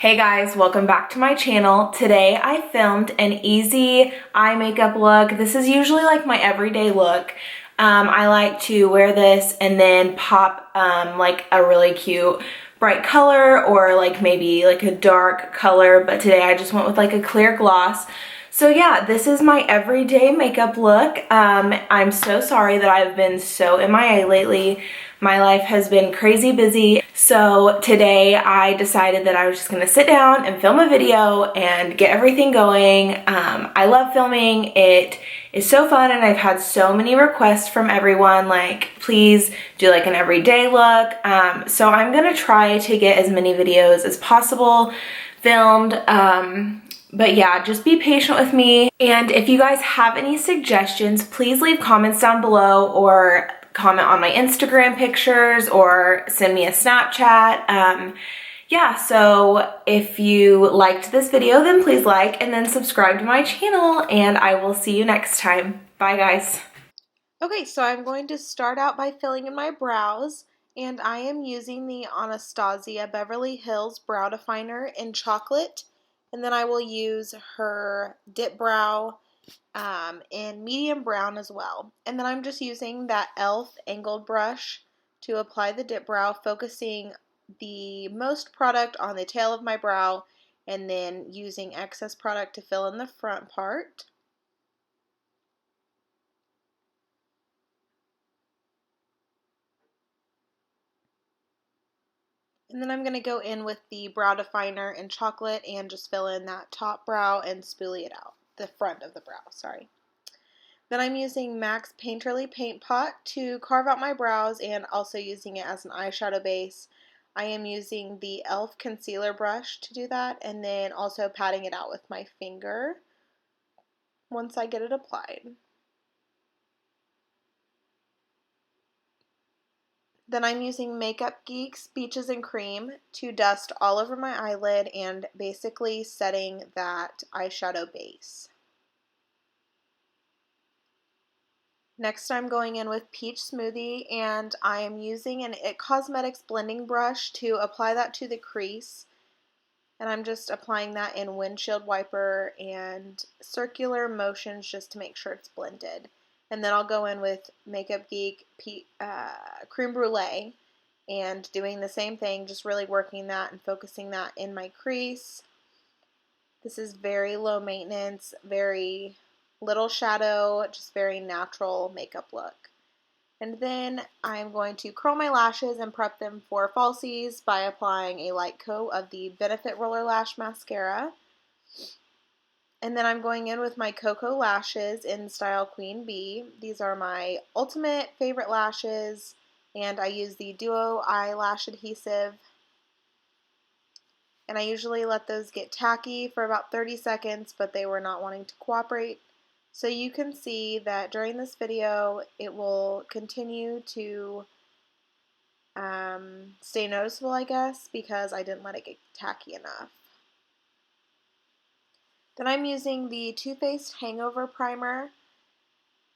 Hey guys, welcome back to my channel. Today I filmed an easy eye makeup look. This is usually like my everyday look. I like to wear this and then pop like a really cute bright color or like maybe like a dark color, but today I just went with like a clear gloss. So yeah, this is my everyday makeup look. I'm so sorry that I've been so MIA lately. My life has been crazy busy. So today I decided that I was just gonna sit down and film a video and get everything going. I love filming. It is so fun and I've had so many requests from everyone like, please do like an everyday look. So I'm gonna try to get as many videos as possible filmed. But yeah, just be patient with me. And if you guys have any suggestions, please leave comments down below or comment on my Instagram pictures or send me a Snapchat. Yeah, so if you liked this video, then please like and then subscribe to my channel and I will see you next time. Bye guys. Okay, so I'm going to start out by filling in my brows and I am using the Anastasia Beverly Hills Brow Definer in chocolate. And then I will use her Dip Brow in medium brown as well. And then I'm just using that e.l.f. angled brush to apply the dip brow, focusing the most product on the tail of my brow and then using excess product to fill in the front part. And then I'm going to go in with the brow definer in chocolate and just fill in that top brow and spoolie it out, the front of the brow, sorry. Then I'm using MAC's Painterly Paint Pot to carve out my brows and also using it as an eyeshadow base. I am using the e.l.f. concealer brush to do that and then also patting it out with my finger once I get it applied. Then I'm using Makeup Geek's Peaches and Cream to dust all over my eyelid and basically setting that eyeshadow base. Next I'm going in with Peach Smoothie and I am using an IT Cosmetics blending brush to apply that to the crease. And I'm just applying that in windshield wiper and circular motions just to make sure it's blended. And then I'll go in with Makeup Geek Creme Brulee and doing the same thing, just really working that and focusing that in my crease. This is very low maintenance, very little shadow, just very natural makeup look. And then I'm going to curl my lashes and prep them for falsies by applying a light coat of the Benefit Roller Lash Mascara. And then I'm going in with my Cocoa lashes in style Queen Bee. These are my ultimate favorite lashes, and I use the Duo Eyelash Adhesive. And I usually let those get tacky for about 30 seconds, but they were not wanting to cooperate. So you can see that during this video, it will continue to stay noticeable, I guess, because I didn't let it get tacky enough. Then I'm using the Too Faced Hangover Primer,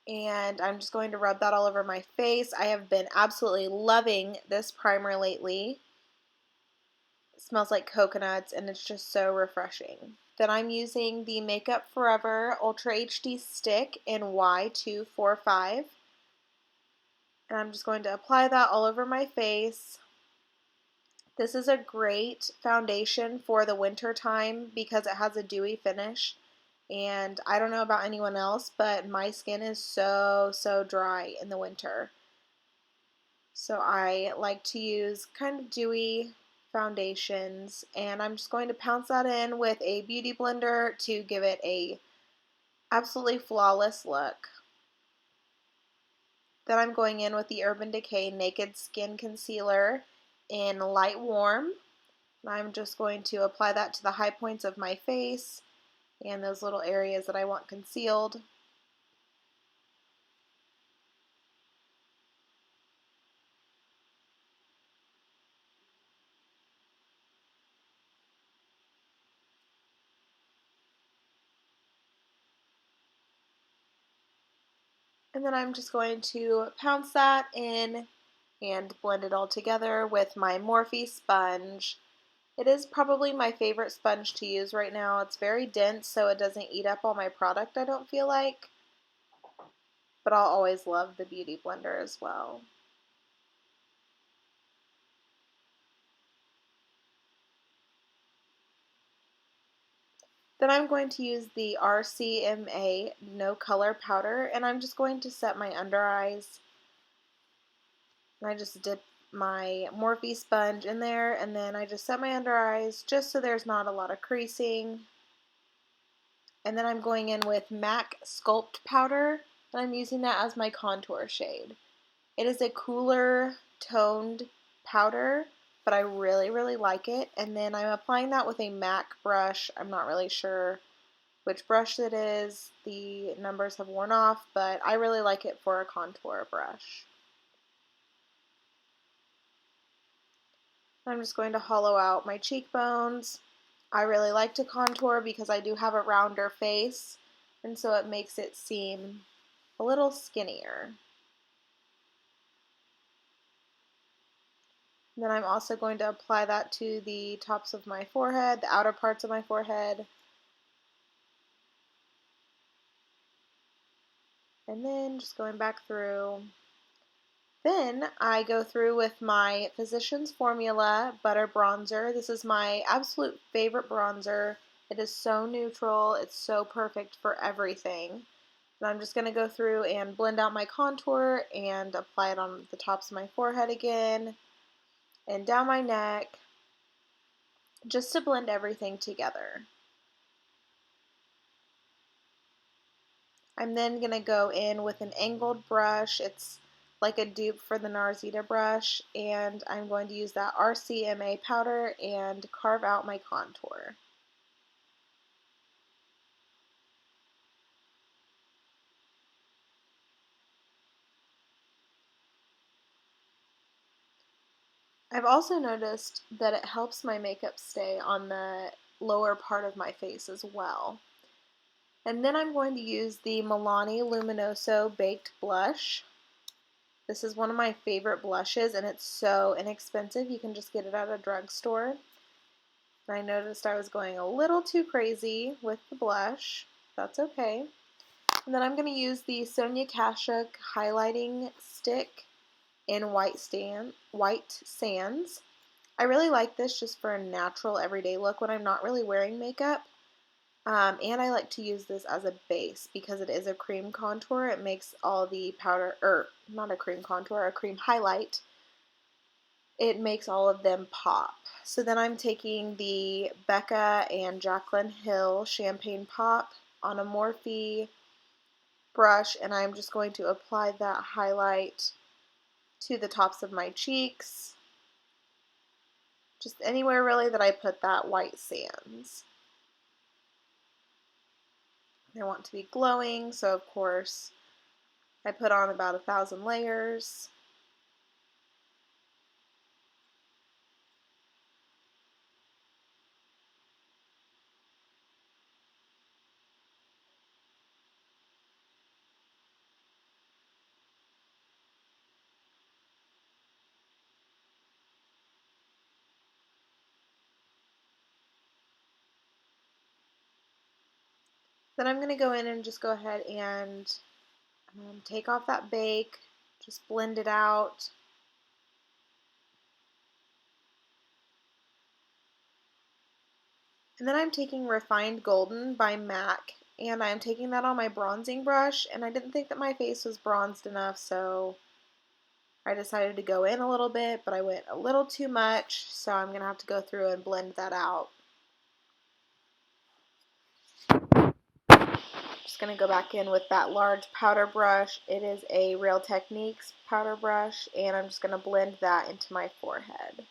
and I'm just going to rub that all over my face. I have been absolutely loving this primer lately. It smells like coconuts, and it's just so refreshing. Then I'm using the Makeup Forever Ultra HD Stick in Y245. And I'm just going to apply that all over my face. This is a great foundation for the winter time because it has a dewy finish. And I don't know about anyone else, but my skin is so dry in the winter. So I like to use kind of dewy foundations, and I'm just going to pounce that in with a beauty blender to give it a absolutely flawless look. Then I'm going in with the Urban Decay Naked Skin Concealer in Light Warm. I'm just going to apply that to the high points of my face and those little areas that I want concealed. And then I'm just going to pounce that in and blend it all together with my Morphe sponge. It is probably my favorite sponge to use right now. It's very dense, so it doesn't eat up all my product, I don't feel like. But I'll always love the Beauty Blender as well. Then I'm going to use the RCMA No Color Powder, and I'm just going to set my under eyes. And I just dip my Morphe sponge in there, and then I just set my under eyes just so there's not a lot of creasing. And then I'm going in with MAC Sculpt Powder, and I'm using that as my contour shade. It is a cooler toned powder, but I really, really like it. And then I'm applying that with a MAC brush. I'm not really sure which brush it is. The numbers have worn off, but I really like it for a contour brush. I'm just going to hollow out my cheekbones. I really like to contour because I do have a rounder face, and so it makes it seem a little skinnier. And then I'm also going to apply that to the tops of my forehead, the outer parts of my forehead. And then just going back through. Then I go through with my Physicians Formula Butter Bronzer. This is my absolute favorite bronzer. It is so neutral. It's so perfect for everything. And I'm just going to go through and blend out my contour and apply it on the tops of my forehead again and down my neck, just to blend everything together. I'm then going to go in with an angled brush. It's like a dupe for the Narzita brush, and I'm going to use that RCMA powder and carve out my contour. I've also noticed that it helps my makeup stay on the lower part of my face as well. And then I'm going to use the Milani Luminoso Baked Blush. This is one of my favorite blushes, and it's so inexpensive. You can just get it at a drugstore. And I noticed I was going a little too crazy with the blush. That's okay. And then I'm going to use the Sonia Kashuk highlighting stick in White Sands. I really like this just for a natural everyday look when I'm not really wearing makeup. And I like to use this as a base because it is a cream contour. It makes all the powder, or not a cream contour, a cream highlight. It makes all of them pop. So then I'm taking the Becca and Jaclyn Hill Champagne Pop on a Morphe brush, and I'm just going to apply that highlight to the tops of my cheeks. Just anywhere really that I put that White Sands. I want to be glowing, so of course I put on about 1,000 layers. Then I'm going to go in and just go ahead and take off that bake, just blend it out. And then I'm taking Refined Golden by MAC, and I'm taking that on my bronzing brush, and I didn't think that my face was bronzed enough, so I decided to go in a little bit, but I went a little too much, so I'm going to have to go through and blend that out. Just going to go back in with that large powder brush. It is a Real Techniques powder brush, and I'm just going to blend that into my forehead.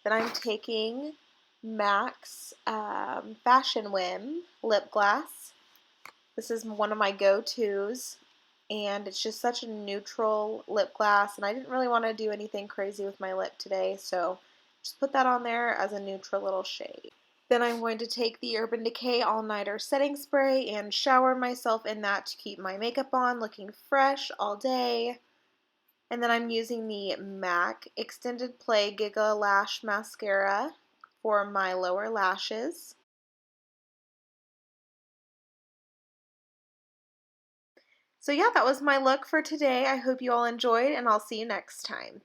Then I'm taking MAC's Fashion Whim lip gloss. This is one of my go-tos, and it's just such a neutral lip gloss, and I didn't really want to do anything crazy with my lip today, so just put that on there as a neutral little shade. Then I'm going to take the Urban Decay All Nighter Setting Spray and shower myself in that to keep my makeup on looking fresh all day. And then I'm using the MAC Extended Play Giga Lash Mascara for my lower lashes. So yeah, that was my look for today. I hope you all enjoyed, and I'll see you next time.